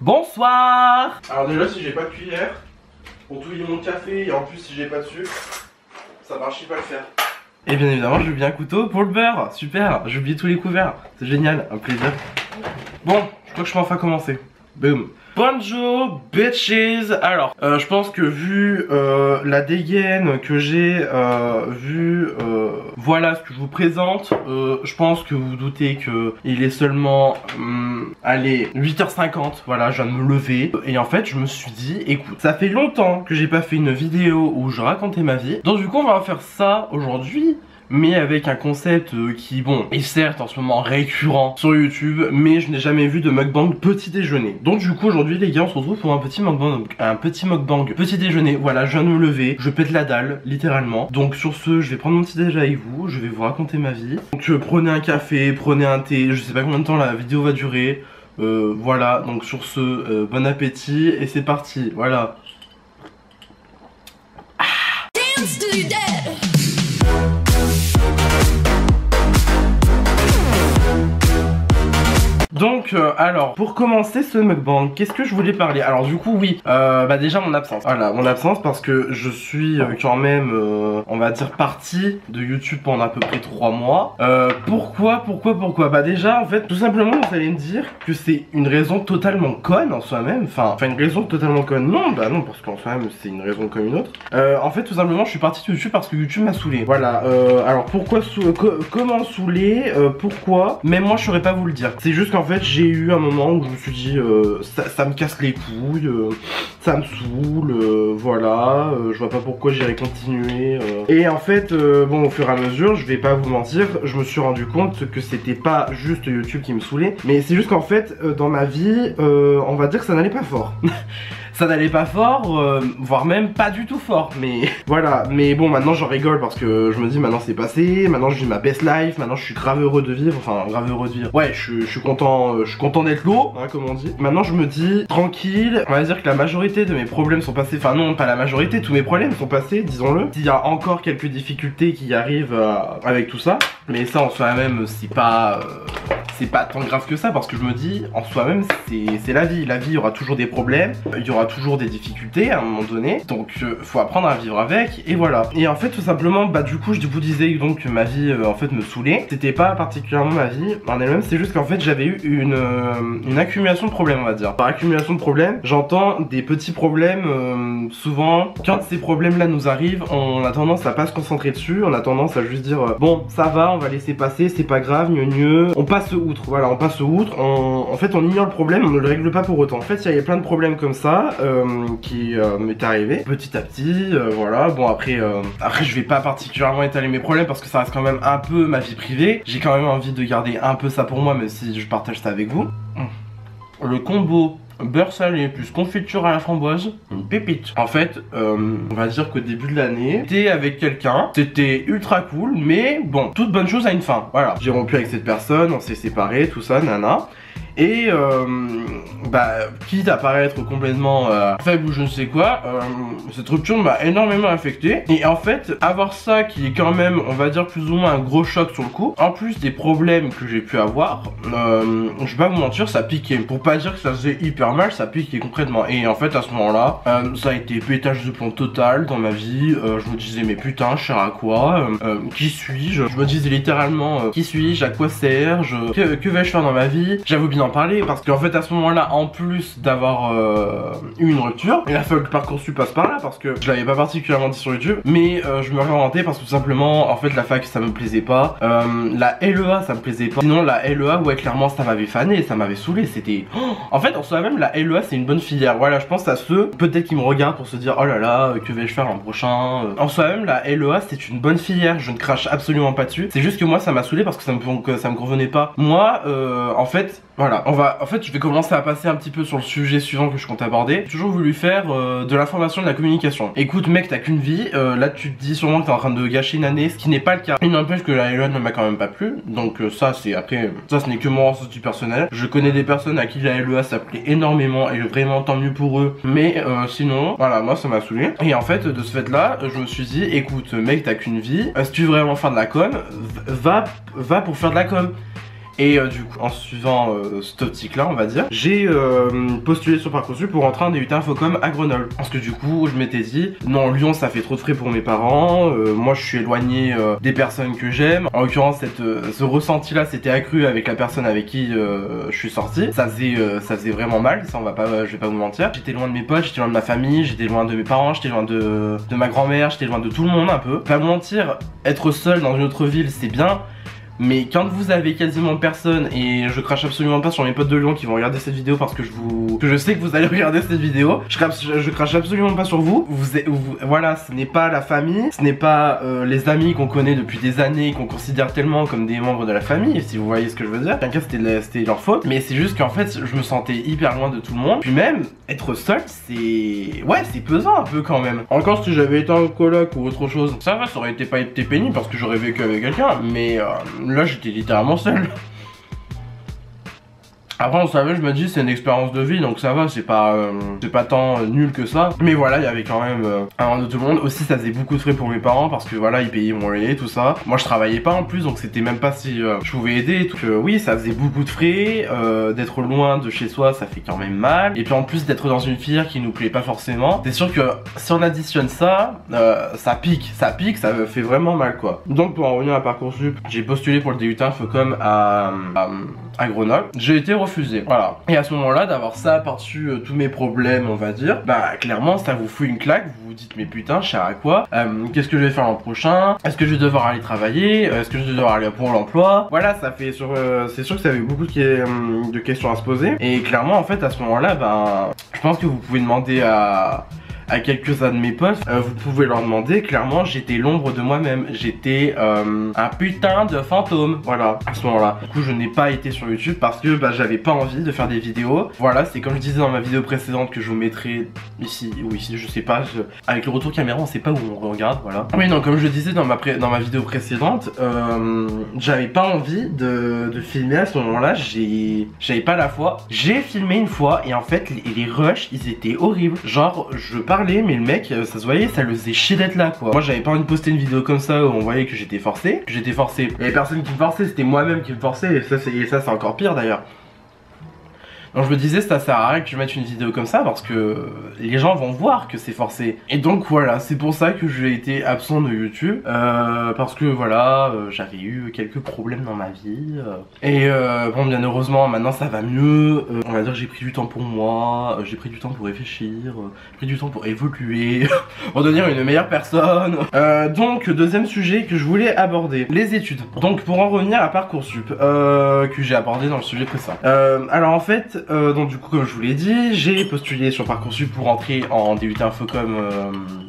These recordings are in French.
Bonsoir. Alors déjà si j'ai pas de cuillère pour touiller mon café et en plus si j'ai pas de sucre, ça marche pas le faire. Et bien évidemment j'ai oublié un couteau pour le beurre. Super, j'ai oublié tous les couverts. C'est génial, un plaisir. Bon, je crois que je peux enfin commencer. Boom. Bonjour bitches. Alors, je pense que vu la dégaine que j'ai, voilà ce que je vous présente, je pense que vous vous doutez que il est seulement, allez, 8h50, voilà, je viens de me lever. Et en fait, je me suis dit, écoute, ça fait longtemps que j'ai pas fait une vidéo où je racontais ma vie. Donc du coup, on va faire ça aujourd'hui, mais avec un concept qui, bon, est certes en ce moment récurrent sur YouTube, mais je n'ai jamais vu de mukbang petit déjeuner. Donc du coup aujourd'hui les gars, on se retrouve pour un petit mukbang petit déjeuner. Voilà, je viens de me lever, je pète la dalle littéralement. Donc sur ce, je vais prendre mon petit déjeuner avec vous, je vais vous raconter ma vie. Donc prenez un café, prenez un thé, je sais pas combien de temps la vidéo va durer. Voilà, donc sur ce, bon appétit et c'est parti, voilà. Donc alors pour commencer ce mukbang, qu'est-ce que je voulais parler? Alors du coup oui, bah déjà mon absence. Voilà, mon absence parce que je suis quand même, on va dire parti de YouTube pendant à peu près 3 mois. Pourquoi? Bah déjà en fait tout simplement vous allez me dire que c'est une raison totalement conne en soi-même. Enfin une raison totalement conne. Non, bah non, parce qu'en soi-même c'est une raison comme une autre. En fait tout simplement je suis parti de YouTube parce que YouTube m'a saoulé. Voilà, alors pourquoi comment saoulé? Pourquoi? Même moi je saurais pas vous le dire. C'est juste qu'en fait j'ai eu un moment où je me suis dit ça me casse les couilles, ça me saoule, voilà, je vois pas pourquoi j'irais continuer. Et en fait bon au fur et à mesure, je vais pas vous mentir, je me suis rendu compte que c'était pas juste YouTube qui me saoulait, mais c'est juste qu'en fait dans ma vie on va dire que ça n'allait pas fort. Ça n'allait pas fort, voire même pas du tout fort, mais voilà. Mais bon maintenant j'en rigole parce que je me dis maintenant c'est passé, maintenant je vis ma best life, maintenant je suis grave heureux de vivre, enfin grave heureux de vivre. Ouais, je suis content d'être lourd, hein, comme on dit. Maintenant je me dis tranquille, on va dire que la majorité de mes problèmes sont passés, enfin non pas la majorité, tous mes problèmes sont passés, disons-le. Il y a encore quelques difficultés qui arrivent avec tout ça, mais ça en soi-même c'est pas tant grave que ça parce que je me dis en soi-même c'est la vie. La vie, il y aura toujours des problèmes, il y aura toujours des difficultés à un moment donné, donc faut apprendre à vivre avec et voilà. Et en fait tout simplement bah du coup je vous disais donc que ma vie en fait me saoulait. C'était pas particulièrement ma vie en elle-même, c'est juste qu'en fait j'avais eu une accumulation de problèmes on va dire. Par accumulation de problèmes j'entends des petits problèmes, souvent quand ces problèmes là nous arrivent on a tendance à pas se concentrer dessus, on a tendance à juste dire bon ça va, on va laisser passer, c'est pas grave, mieux, on passe outre, voilà on passe outre, en fait on ignore le problème, on ne le règle pas pour autant. En fait il y a plein de problèmes comme ça qui m'est arrivé petit à petit, voilà. Bon après je vais pas particulièrement étaler mes problèmes parce que ça reste quand même un peu ma vie privée. J'ai quand même envie de garder un peu ça pour moi même si je partage ça avec vous. Le combo beurre salé plus confiture à la framboise, une pépite. En fait, on va dire qu'au début de l'année, j'étais avec quelqu'un, c'était ultra cool, mais bon, toute bonne chose a une fin. Voilà, j'ai rompu avec cette personne, on s'est séparés, tout ça, nana. Et bah, quitte à paraître complètement faible ou je ne sais quoi, cette rupture m'a énormément affecté. Et en fait, avoir ça qui est quand même, on va dire plus ou moins un gros choc sur le coup, en plus des problèmes que j'ai pu avoir, je vais pas vous mentir, ça piquait. Pour pas dire que ça faisait hyper mal, ça piquait concrètement. Et en fait, à ce moment-là, ça a été pétage de plomb total dans ma vie. Je me disais, mais putain, je sers à quoi? Qui suis-je? Je me disais littéralement, qui suis-je? À quoi sers-je? Que vais-je faire dans ma vie? J'avoue bien en parler parce qu'en fait à ce moment là en plus d'avoir eu une rupture, il a fallu que Parcoursup passe par là parce que je l'avais pas particulièrement dit sur YouTube, mais je me réorientais parce que tout simplement en fait la fac ça me plaisait pas, la LEA ça me plaisait pas, sinon la LEA ouais clairement ça m'avait fané, ça m'avait saoulé, c'était en fait en soi-même la LEA c'est une bonne filière. Voilà, je pense à ceux peut-être qui me regardent pour se dire oh là là que vais-je faire l'an prochain. En soi-même la LEA c'est une bonne filière, je ne crache absolument pas dessus, c'est juste que moi ça m'a saoulé parce que ça me convenait pas. Moi en fait voilà, en fait je vais commencer à passer un petit peu sur le sujet suivant que je compte aborder. J'ai toujours voulu faire de l'information, de la communication. Écoute mec, t'as qu'une vie, là tu te dis sûrement que t'es en train de gâcher une année, ce qui n'est pas le cas. Il n'empêche que la LEA ne m'a quand même pas plu, donc ça c'est après, ça ce n'est que mon ressenti personnel. Je connais des personnes à qui la LEA ça plaît énormément et vraiment tant mieux pour eux, mais sinon voilà moi ça m'a saoulé. Et en fait de ce fait là je me suis dit écoute mec t'as qu'une vie, si tu veux vraiment faire de la com, va pour faire de la com. Et du coup, en suivant cette optique-là, on va dire, j'ai postulé sur Parcoursup pour rentrer en DUT Infocom à Grenoble. Parce que du coup, je m'étais dit, non, Lyon, ça fait trop de frais pour mes parents. Moi, je suis éloigné des personnes que j'aime. En l'occurrence, ce ressenti-là s'était accru avec la personne avec qui je suis sorti. Ça faisait vraiment mal, ça, je vais pas vous mentir. J'étais loin de mes potes, j'étais loin de ma famille, j'étais loin de mes parents, j'étais loin de ma grand-mère, j'étais loin de tout le monde un peu. Pas vous mentir, être seul dans une autre ville, c'est bien. Mais quand vous avez quasiment personne, et je crache absolument pas sur mes potes de Lyon qui vont regarder cette vidéo parce que je sais que vous allez regarder cette vidéo, je crache absolument pas sur vous. Voilà, ce n'est pas la famille, ce n'est pas les amis qu'on connaît depuis des années, qu'on considère tellement comme des membres de la famille, si vous voyez ce que je veux dire. Quelqu'un c'était leur faute, mais c'est juste qu'en fait je me sentais hyper loin de tout le monde. Puis même, être seul, c'est pesant un peu quand même. Encore si j'avais été en coloc ou autre chose, ça va, ça aurait pas été pénible parce que j'aurais vécu avec quelqu'un, mais là j'étais littéralement seul. Après on savait, je me dis c'est une expérience de vie donc ça va, c'est pas tant nul que ça. Mais voilà, il y avait quand même un de tout le monde. Aussi ça faisait beaucoup de frais pour mes parents parce que voilà, ils payaient mon loyer, tout ça. Moi je travaillais pas en plus donc c'était même pas si je pouvais aider. Donc oui, ça faisait beaucoup de frais, d'être loin de chez soi ça fait quand même mal. Et puis en plus d'être dans une filière qui nous plaît pas forcément. C'est sûr que si on additionne ça, ça pique, ça fait vraiment mal quoi. Donc pour en revenir à Parcoursup, j'ai postulé pour le DUT Infocom à Grenoble. J'ai été refusé, voilà. Et à ce moment-là, d'avoir ça par-dessus tous mes problèmes, on va dire, bah clairement ça vous fout une claque, vous vous dites mais putain, je sers à quoi, qu'est-ce que je vais faire l'an prochain, est-ce que je vais devoir aller travailler, est-ce que je vais devoir aller pour l'emploi, voilà, ça fait c'est sûr que ça avait beaucoup de questions à se poser. Et clairement en fait à ce moment-là, ben je pense que vous pouvez demander à quelques-uns de mes potes, vous pouvez leur demander, clairement j'étais l'ombre de moi-même, j'étais un putain de fantôme, voilà, à ce moment-là. Du coup je n'ai pas été sur YouTube parce que bah, j'avais pas envie de faire des vidéos. Voilà, c'est comme je disais dans ma vidéo précédente que je vous mettrai ici ou ici, je sais pas, avec le retour caméra on sait pas où on regarde, voilà. Oui non, comme je disais dans ma vidéo précédente, j'avais pas envie de filmer à ce moment-là, j'avais pas la foi. J'ai filmé une fois et en fait les rushs ils étaient horribles, genre je parlais mais le mec ça se voyait, ça le faisait chier d'être là quoi. Moi j'avais pas envie de poster une vidéo comme ça où on voyait que j'étais forcé, Il y avait personne qui me forçait, c'était moi-même qui me forçait et ça c'est encore pire d'ailleurs. Donc je me disais ça sert à rien que je mette une vidéo comme ça parce que les gens vont voir que c'est forcé. Et donc voilà, c'est pour ça que j'ai été absent de YouTube, parce que voilà, j'avais eu quelques problèmes dans ma vie. Et bon bien heureusement maintenant ça va mieux, on va dire que j'ai pris du temps pour moi, j'ai pris du temps pour réfléchir, j'ai pris du temps pour évoluer, pour devenir une meilleure personne. Donc deuxième sujet que je voulais aborder, les études. Donc pour en revenir à Parcoursup, que j'ai abordé dans le sujet précédent. Alors en fait, donc du coup comme je vous l'ai dit, j'ai postulé sur Parcoursup pour entrer en DUT Infocom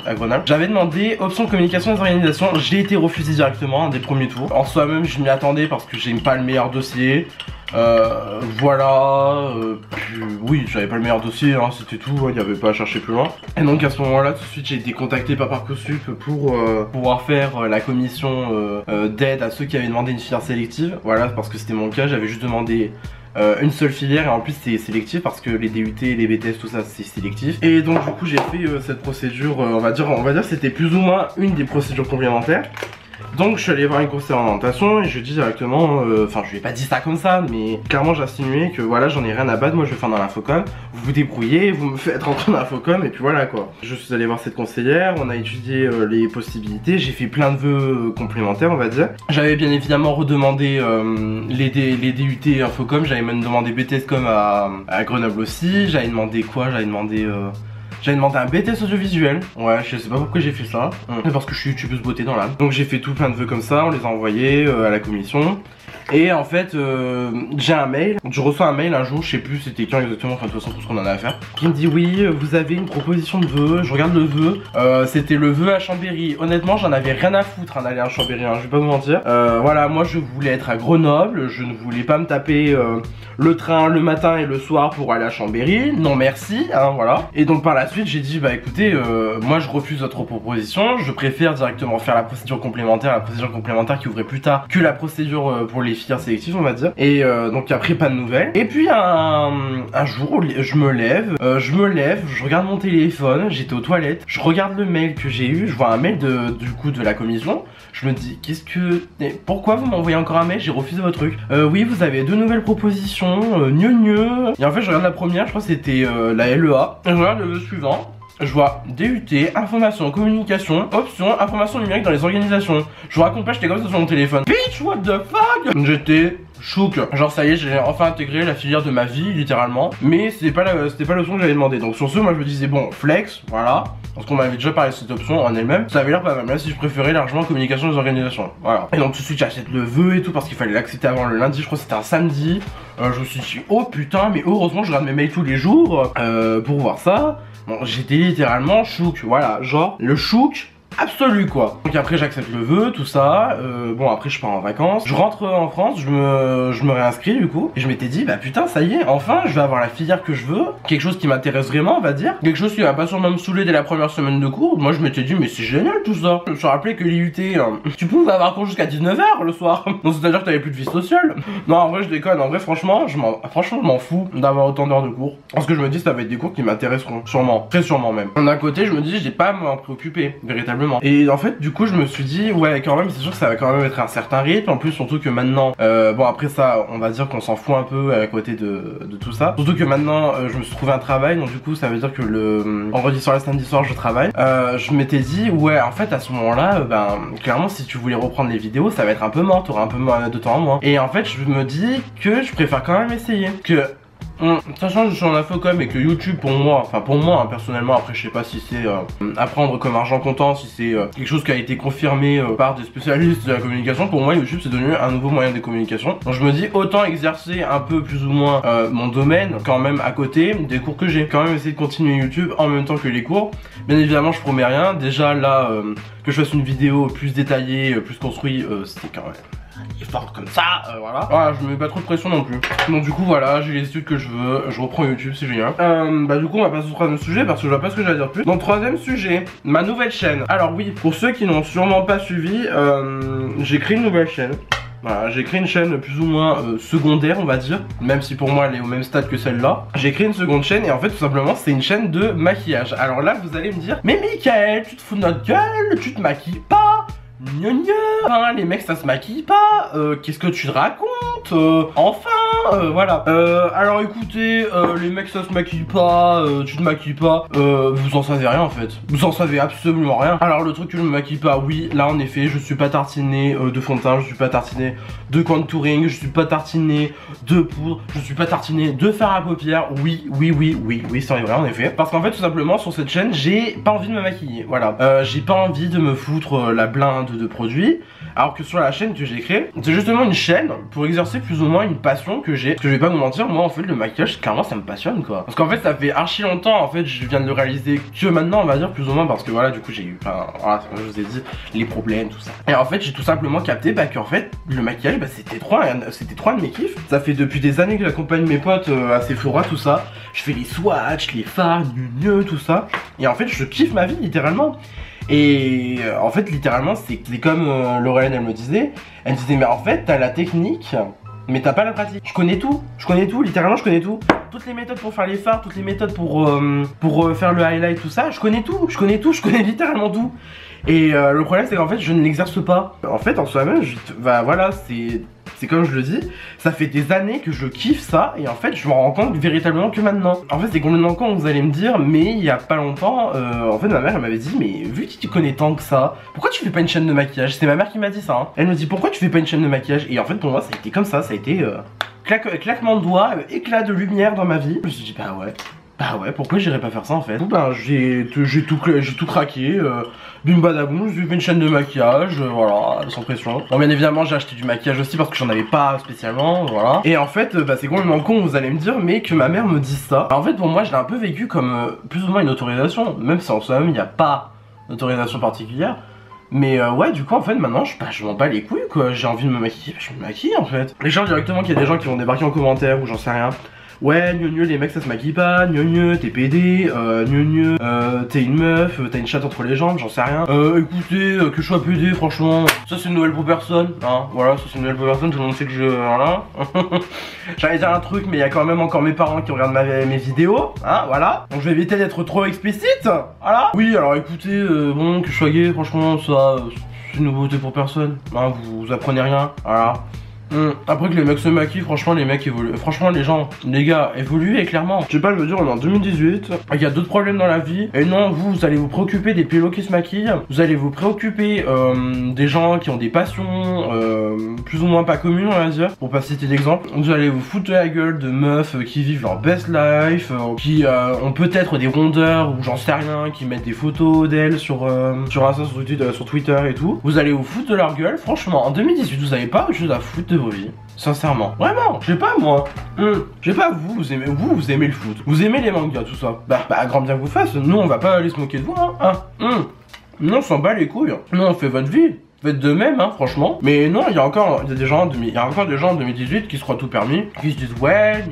à Grenoble. J'avais demandé option communication et organisation, j'ai été refusé directement dès le premier tour. En soi même je m'y attendais parce que j'ai pas le meilleur dossier. Voilà, puis oui j'avais pas le meilleur dossier, hein, c'était tout, il n'y avait pas à chercher plus loin. Et donc à ce moment là tout de suite j'ai été contacté par Parcoursup pour pouvoir faire la commission d'aide à ceux qui avaient demandé une filière sélective. Voilà, parce que c'était mon cas, j'avais juste demandé une seule filière et en plus c'est sélectif parce que les DUT, les BTS, tout ça c'est sélectif. Et donc du coup j'ai fait cette procédure, on va dire c'était plus ou moins une des procédures complémentaires. Donc je suis allé voir une conseillère en orientation et je dis directement, enfin je lui ai pas dit ça comme ça, mais clairement j'ai insinué que voilà j'en ai rien à battre, moi je vais faire dans l'infocom, vous vous débrouillez, vous me faites rentrer dans l'infocom et puis voilà quoi. Je suis allé voir cette conseillère, on a étudié les possibilités, j'ai fait plein de vœux complémentaires on va dire. J'avais bien évidemment redemandé les DUT infocom, j'avais même demandé BTS comme à Grenoble aussi, j'avais demandé quoi, j'avais demandé un BTS audiovisuel. Ouais, je sais pas pourquoi j'ai fait ça. C'est parce que je suis youtubeuse beauté dans l'âme. Donc j'ai fait tout plein de vœux comme ça, on les a envoyés à la commission. Et en fait, j'ai un mail, je reçois un mail un jour, je sais plus c'était quand exactement, enfin de toute façon tout ce qu'on en a à faire, qui me dit oui, vous avez une proposition de vœu, je regarde le vœu, c'était le vœu à Chambéry. Honnêtement j'en avais rien à foutre d'aller à Chambéry, hein, je vais pas vous mentir. Voilà, moi je voulais être à Grenoble, je ne voulais pas me taper le train le matin et le soir pour aller à Chambéry, non merci, hein, voilà. Et donc par la suite j'ai dit bah écoutez, moi je refuse votre proposition, je préfère directement faire la procédure complémentaire qui ouvrait plus tard que la procédure pour les filières sélectives on va dire. Et donc après pas de nouvelles. Et puis un jour je me lève, je regarde mon téléphone, j'étais aux toilettes, je regarde le mail que j'ai eu, je vois un mail du coup de la commission. Je me dis pourquoi vous m'envoyez encore un mail, j'ai refusé votre truc. Oui vous avez 2 nouvelles propositions, gneu. Et en fait je regarde la première, je crois que c'était la LEA. Et je regarde le suivant. Je vois DUT, information, communication, option, information numérique dans les organisations. Je vous raconte pas, j'étais comme ça sur mon téléphone. Bitch, what the fuck? J'étais chouk. Genre ça y est, j'ai enfin intégré la filière de ma vie, littéralement. Mais c'était pas l'option que j'avais demandé. Donc sur ce, moi je me disais bon, flex, voilà. Parce qu'on m'avait déjà parlé de cette option en elle-même. Ça avait l'air pas mal. Là, si je préférais largement communication des organisations. Voilà. Et donc tout de suite, j'achète le vœu et tout parce qu'il fallait l'accepter avant le lundi. Je crois que c'était un samedi. Je me suis dit, oh putain, mais heureusement, je regarde mes mails tous les jours pour voir ça. Bon, j'étais littéralement chouk, voilà, genre le chouk absolu quoi. Donc après j'accepte le vœu, tout ça, bon après je pars en vacances, je rentre en France, je me réinscris du coup, et je m'étais dit bah putain ça y est, enfin je vais avoir la filière que je veux, quelque chose qui m'intéresse vraiment on va dire, quelque chose qui va pas sûrement me saouler dès la première semaine de cours. Moi je m'étais dit mais c'est génial tout ça. Je me suis rappelé que l'IUT, tu pouvais avoir cours jusqu'à 19 h le soir, donc c'est à dire que t'avais plus de vie sociale. Non en vrai je déconne, en vrai franchement je m'en fous d'avoir autant d'heures de cours, parce que je me dis ça va être des cours qui m'intéresseront, sûrement, très sûrement même. D'un côté je me dis j'ai pas à m'en préoccuper, véritablement. Et en fait du coup je me suis dit ouais quand même c'est sûr que ça va quand même être un certain rythme. En plus surtout que maintenant bon après ça on va dire qu'on s'en fout un peu à côté de tout ça. Surtout que maintenant je me suis trouvé un travail, donc du coup ça veut dire que le vendredi soir et samedi soir je travaille. Je m'étais dit ouais en fait à ce moment là ben clairement si tu voulais reprendre les vidéos ça va être un peu mort, t'auras un peu de temps en moins. Et en fait je me dis que je préfère quand même essayer. Que sachant que je suis en infocom et que YouTube pour moi, enfin pour moi hein, personnellement, après je sais pas si c'est apprendre comme argent comptant, si c'est quelque chose qui a été confirmé par des spécialistes de la communication, pour moi YouTube c'est devenu un nouveau moyen de communication. Donc je me dis autant exercer un peu plus ou moins mon domaine quand même à côté des cours que j'ai. Quand même essayer de continuer YouTube en même temps que les cours. Bien évidemment je promets rien, déjà là que je fasse une vidéo plus détaillée, plus construite, c'était quand même fort comme ça, voilà. Voilà, je me mets pas trop de pression non plus. Donc du coup voilà, j'ai les études que je veux, je reprends YouTube, c'est génial. Bah du coup on va passer au troisième sujet parce que je vois pas ce que j'ai à dire plus. Donc troisième sujet, ma nouvelle chaîne. Alors oui, pour ceux qui n'ont sûrement pas suivi, j'ai créé une nouvelle chaîne. Voilà, j'ai créé une chaîne plus ou moins secondaire on va dire, même si pour moi elle est au même stade que celle-là. J'ai créé une seconde chaîne et en fait tout simplement c'est une chaîne de maquillage. Alors là vous allez me dire, mais Mickaël, tu te fous de notre gueule, tu te maquilles pas? Enfin, les mecs ça se maquille pas, qu'est-ce que tu te racontes, enfin, voilà. Alors écoutez, les mecs ça se maquille pas, tu te maquilles pas, vous en savez rien en fait, vous en savez absolument rien. Alors le truc que je me maquille pas, oui, là en effet, je suis pas tartiné de fond de teint, je suis pas tartiné de contouring, je suis pas tartiné de poudre, je suis pas tartiné de fard à paupières, oui, c'est vrai en effet. Parce qu'en fait tout simplement sur cette chaîne, j'ai pas envie de me maquiller, voilà. J'ai pas envie de me foutre la blinde de produits, alors que sur la chaîne que j'ai créée, c'est justement une chaîne pour exercer plus ou moins une passion que j'ai. Parce que je vais pas vous mentir, moi en fait le maquillage clairement ça me passionne quoi. Parce qu'en fait ça fait archi longtemps en fait, je viens de le réaliser que maintenant on va dire plus ou moins, parce que voilà du coup j'ai eu, enfin voilà comme je vous ai dit, les problèmes tout ça. Et en fait j'ai tout simplement capté bah qu'en fait le maquillage bah c'était trop un de mes kiffs. Ça fait depuis des années que j'accompagne mes potes à Sephora tout ça. Je fais les swatchs, les fards, tout ça. Et en fait je kiffe ma vie littéralement. Et en fait littéralement c'est comme Laurelène elle me disait, elle me disait mais en fait t'as la technique mais t'as pas la pratique. Je connais tout, littéralement je connais tout. Toutes les méthodes pour faire les fards, toutes les méthodes pour faire le highlight, tout ça, je connais littéralement tout. Et le problème c'est qu'en fait je ne l'exerce pas. En fait en soi-même, bah voilà, c'est comme je le dis, ça fait des années que je kiffe ça et en fait je me rends compte véritablement que maintenant. En fait c'est complètement con, vous allez me dire, mais il y a pas longtemps, en fait ma mère elle m'avait dit mais vu que tu connais tant que ça, pourquoi tu fais pas une chaîne de maquillage? C'est ma mère qui m'a dit ça hein. Elle me dit pourquoi tu fais pas une chaîne de maquillage? Et en fait pour moi ça a été comme ça a été claquement de doigts, éclat de lumière dans ma vie. Je me suis dit bah ouais, pourquoi j'irais pas faire ça en fait? Ben j'ai tout craqué, bim badaboum, j'ai fait une chaîne de maquillage, voilà, sans pression. Bon bien évidemment j'ai acheté du maquillage aussi parce que j'en avais pas spécialement, voilà. Et en fait bah c'est complètement con, vous allez me dire, mais que ma mère me dise ça. Alors, en fait pour moi je l'ai un peu vécu comme plus ou moins une autorisation, même si en soi-même il n'y a pas d'autorisation particulière. Mais ouais du coup en fait maintenant je m'en bats les couilles quoi, j'ai envie de me maquiller, je me maquille en fait. Les gens directement qu'il y a des gens qui vont débarquer en commentaire ou j'en sais rien. ouais, gneu, les mecs ça se maquille pas, gneu, t'es PD, gneu, t'es une meuf, t'as une chatte entre les jambes, j'en sais rien. Écoutez, que je sois PD, franchement, ça c'est une nouvelle pour personne, hein, voilà, ça c'est une nouvelle pour personne, tout le monde sait que je... Voilà. J'allais dire un truc, mais il y a quand même encore mes parents qui regardent mes vidéos, hein, voilà. Donc je vais éviter d'être trop explicite, voilà. Oui, alors écoutez, bon, que je sois gay, franchement, ça, c'est une nouveauté pour personne, hein, vous apprenez rien, voilà. Après que les mecs se maquillent, franchement les mecs évoluent. Franchement les gars, évoluez clairement. Je sais pas, je veux dire, on est en 2018. Il y a d'autres problèmes dans la vie. Et non, vous allez vous préoccuper des pélos qui se maquillent. Vous allez vous préoccuper des gens qui ont des passions plus ou moins pas communes, on va dire. Pour pas citer d'exemple. Vous allez vous foutre de la gueule de meufs qui vivent leur best life, qui ont peut-être des rondeurs ou j'en sais rien, qui mettent des photos d'elles sur Insta, sur Twitter et tout. Vous allez vous foutre de leur gueule. Franchement, en 2018, vous avez pas autre chose à foutre de vos vies, sincèrement, vraiment, je sais pas moi, je sais pas vous aimez le foot, vous aimez les mangas, tout ça, bah grand bien que vous fasse, nous on va pas aller se moquer de vous, nous on s'en bat les couilles, nous on fait votre vie, faites de même, franchement, mais non, il y a encore des gens en 2018 qui se croient tout permis, qui se disent ouais,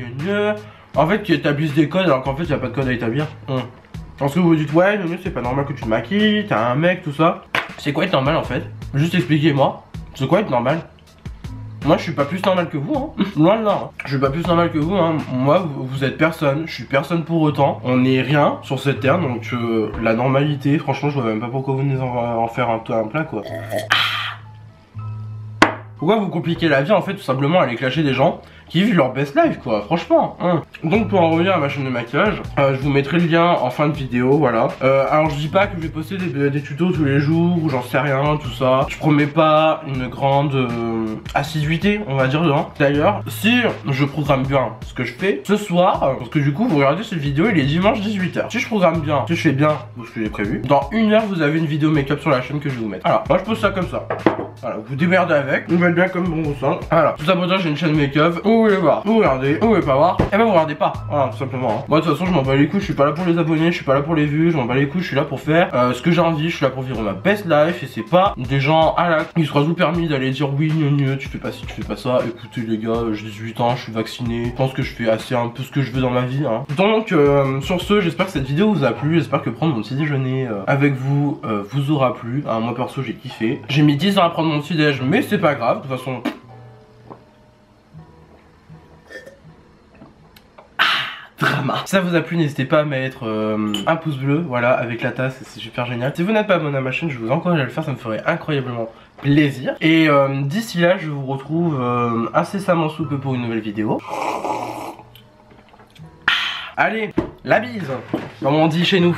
en fait qui établissent des codes alors qu'en fait il y a pas de code à établir, parce que vous vous dites ouais, c'est pas normal que tu te maquilles, t'as un mec, tout ça, c'est quoi être normal en fait, juste expliquez-moi, c'est quoi être normal? Moi je suis pas plus normal que vous, loin de là, je suis pas plus normal que vous, moi vous êtes personne, je suis personne pour autant, on n'est rien sur cette terre, donc la normalité, franchement je vois même pas pourquoi vous venez en faire un plat quoi. Pourquoi vous compliquez la vie en fait tout simplement à aller clasher des gens qui vivent leur best life quoi, franchement. Donc pour en revenir à ma chaîne de maquillage, je vous mettrai le lien en fin de vidéo, voilà. Alors je dis pas que je vais poster des tutos tous les jours ou j'en sais rien, tout ça. Je promets pas une grande assiduité, on va dire dedans. D'ailleurs, si je programme bien ce que je fais ce soir, parce que du coup vous regardez cette vidéo, il est dimanche 18h. Si je programme bien, si je fais bien ce que j'ai prévu, dans 1 heure vous avez une vidéo make-up sur la chaîne que je vais vous mettre. Alors, moi je pose ça comme ça. Voilà, vous démerdez avec, vous faites bien comme bon vous sent. Voilà, tout ça pour dire j'ai une chaîne make-up. Vous voulez voir, vous regardez, vous voulez pas voir, et ben vous regardez pas, voilà tout simplement. Moi de toute façon je m'en bats les couilles, je suis pas là pour les abonnés, je suis pas là pour les vues, je m'en bats les couilles, je suis là pour faire ce que j'ai envie, je suis là pour vivre ma best life et c'est pas des gens à la qui se croient tout permis d'aller dire oui tu fais pas ci, tu fais pas ça, écoutez les gars, j'ai 18 ans, je suis vacciné, je pense que je fais assez un peu ce que je veux dans ma vie Donc sur ce, j'espère que cette vidéo vous a plu, j'espère que prendre mon petit déjeuner avec vous vous aura plu, moi perso j'ai kiffé, j'ai mis 10 ans à prendre mon petit déj mais c'est pas grave, de toute façon. Drama. Si ça vous a plu, n'hésitez pas à mettre un pouce bleu, voilà, avec la tasse, c'est super génial. Si vous n'êtes pas abonné à ma chaîne, je vous encourage à le faire, ça me ferait incroyablement plaisir. Et d'ici là, je vous retrouve incessamment sous peu pour une nouvelle vidéo. Allez, la bise, comme on dit chez nous.